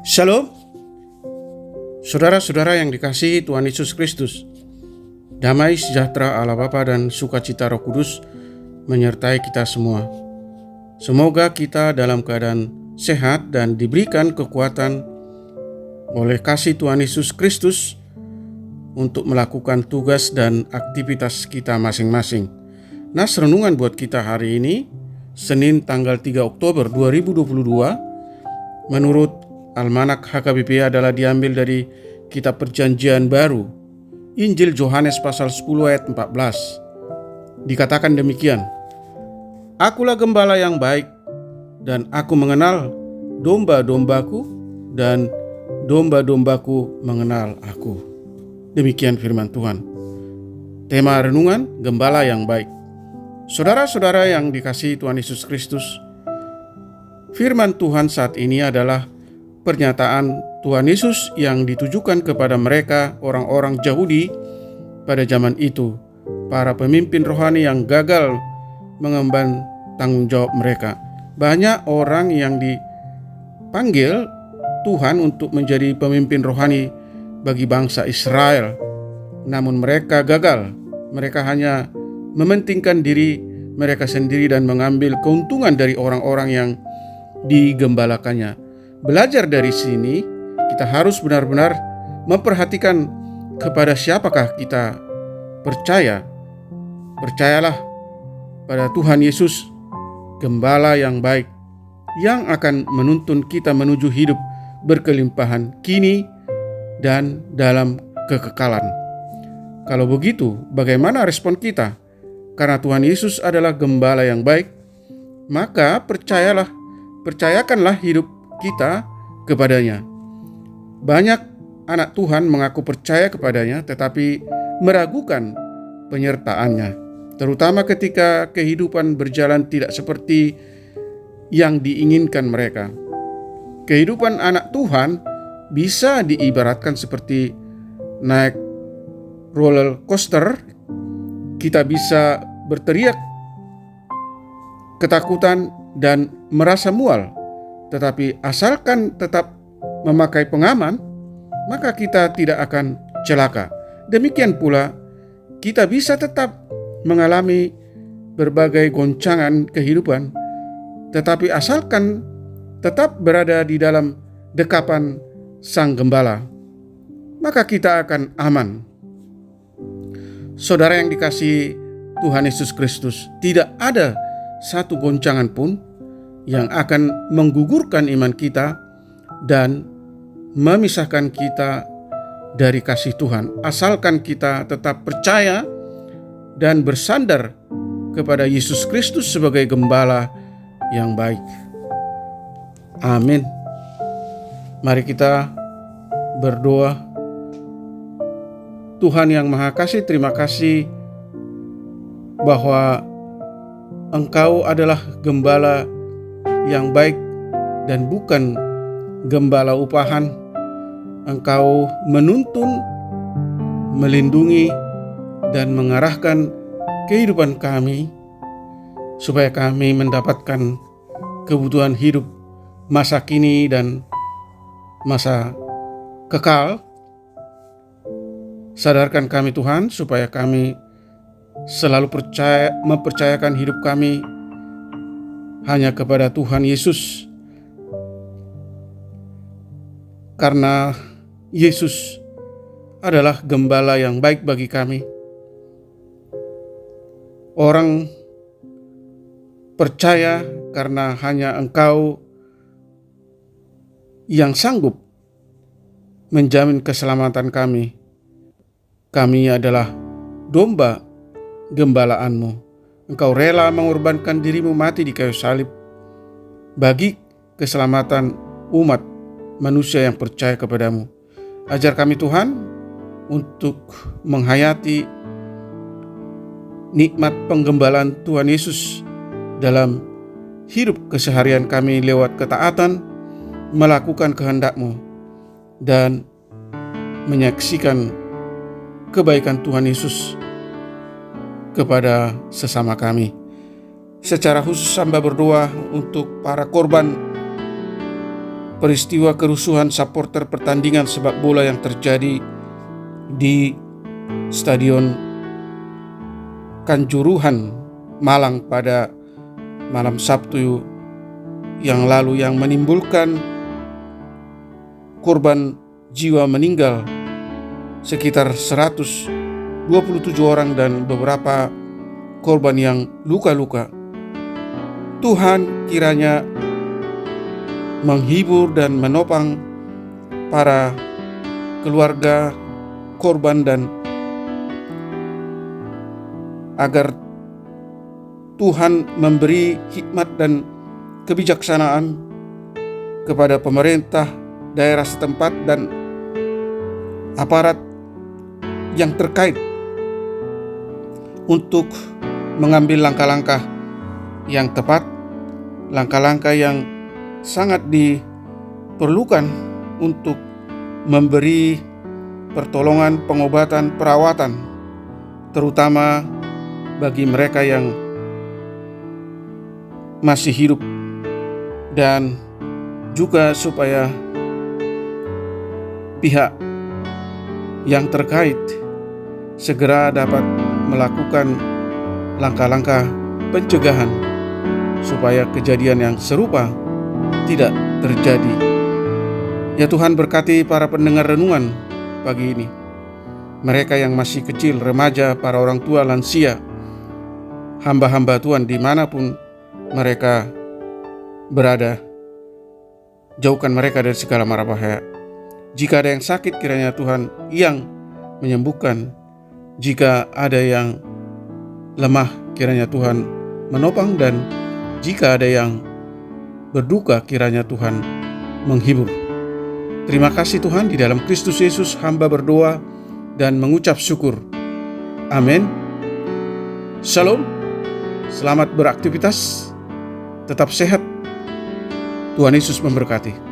Shalom, saudara-saudara yang dikasihi Tuhan Yesus Kristus. Damai sejahtera Allah Bapa dan sukacita Roh Kudus menyertai kita semua. Semoga kita dalam keadaan sehat dan diberikan kekuatan oleh kasih Tuhan Yesus Kristus untuk melakukan tugas dan aktivitas kita masing-masing. Nas renungan buat kita hari ini, Senin tanggal 3 Oktober 2022, menurut Almanak HKBP adalah diambil dari Kitab Perjanjian Baru, Injil Yohanes pasal 10 ayat 14. Dikatakan demikian, "Akulah gembala yang baik, dan aku mengenal domba-dombaku, dan domba-dombaku mengenal aku." Demikian firman Tuhan. Tema renungan, gembala yang baik. Saudara-saudara yang dikasihi Tuhan Yesus Kristus, firman Tuhan saat ini adalah pernyataan Tuhan Yesus yang ditujukan kepada mereka orang-orang Yahudi pada zaman itu, para pemimpin rohani yang gagal mengemban tanggung jawab mereka. Banyak orang yang dipanggil Tuhan untuk menjadi pemimpin rohani bagi bangsa Israel, namun mereka gagal. Mereka hanya mementingkan diri mereka sendiri dan mengambil keuntungan dari orang-orang yang digembalakannya. Belajar dari sini, kita harus benar-benar memperhatikan kepada siapakah kita percaya. Percayalah pada Tuhan Yesus, gembala yang baik, yang akan menuntun kita menuju hidup berkelimpahan kini dan dalam kekekalan. Kalau begitu, bagaimana respon kita? Karena Tuhan Yesus adalah gembala yang baik, maka percayakanlah hidup kita kepadanya. Banyak anak Tuhan mengaku percaya kepadanya tetapi meragukan penyertaannya, terutama ketika kehidupan berjalan tidak seperti yang diinginkan mereka. Kehidupan anak Tuhan bisa diibaratkan seperti naik roller coaster. Kita bisa berteriak ketakutan dan merasa mual, tetapi asalkan tetap memakai pengaman, maka kita tidak akan celaka. Demikian pula, kita bisa tetap mengalami berbagai goncangan kehidupan, tetapi asalkan tetap berada di dalam dekapan Sang Gembala, maka kita akan aman. Saudara yang dikasihi Tuhan Yesus Kristus, tidak ada satu goncangan pun yang akan menggugurkan iman kita dan memisahkan kita dari kasih Tuhan, asalkan kita tetap percaya dan bersandar kepada Yesus Kristus sebagai gembala yang baik. Amin. Mari kita berdoa. Tuhan yang Maha Kasih, terima kasih bahwa Engkau adalah gembala yang baik dan bukan gembala upahan. Engkau menuntun, melindungi, dan mengarahkan kehidupan kami supaya kami mendapatkan kebutuhan hidup masa kini dan masa kekal. Sadarkan kami Tuhan supaya kami selalu mempercayakan hidup kami hanya kepada Tuhan Yesus, karena Yesus adalah gembala yang baik bagi kami. Orang percaya karena hanya Engkau yang sanggup menjamin keselamatan kami. Kami adalah domba gembalaanmu. Engkau rela mengorbankan dirimu mati di kayu salib bagi keselamatan umat manusia yang percaya kepadamu. Ajar kami Tuhan untuk menghayati nikmat penggembalaan Tuhan Yesus dalam hidup keseharian kami lewat ketaatan, melakukan kehendak-Mu, dan menyaksikan kebaikan Tuhan Yesus kepada sesama kami. Secara khusus hamba berdoa untuk para korban peristiwa kerusuhan supporter pertandingan sepak bola yang terjadi di Stadion Kanjuruhan, Malang pada malam Sabtu yang lalu, yang menimbulkan korban jiwa meninggal sekitar 127 orang dan beberapa korban yang luka-luka. Tuhan kiranya menghibur dan menopang para keluarga korban, dan agar Tuhan memberi hikmat dan kebijaksanaan kepada pemerintah daerah setempat dan aparat yang terkait untuk mengambil langkah-langkah yang tepat, langkah-langkah yang sangat diperlukan untuk memberi pertolongan, pengobatan, perawatan, terutama bagi mereka yang masih hidup, dan juga supaya pihak yang terkait segera dapat melakukan langkah-langkah pencegahan supaya kejadian yang serupa tidak terjadi. Ya Tuhan, berkati para pendengar renungan pagi ini, mereka yang masih kecil, remaja, para orang tua, lansia, hamba-hamba Tuhan dimanapun mereka berada. Jauhkan mereka dari segala mara bahaya. Jika ada yang sakit, kiranya Tuhan yang menyembuhkan. Jika ada yang lemah, kiranya Tuhan menopang. Dan jika ada yang berduka, kiranya Tuhan menghibur. Terima kasih Tuhan, di dalam Kristus Yesus hamba berdoa dan mengucap syukur. Amin. Shalom. Selamat beraktivitas. Tetap sehat. Tuhan Yesus memberkati.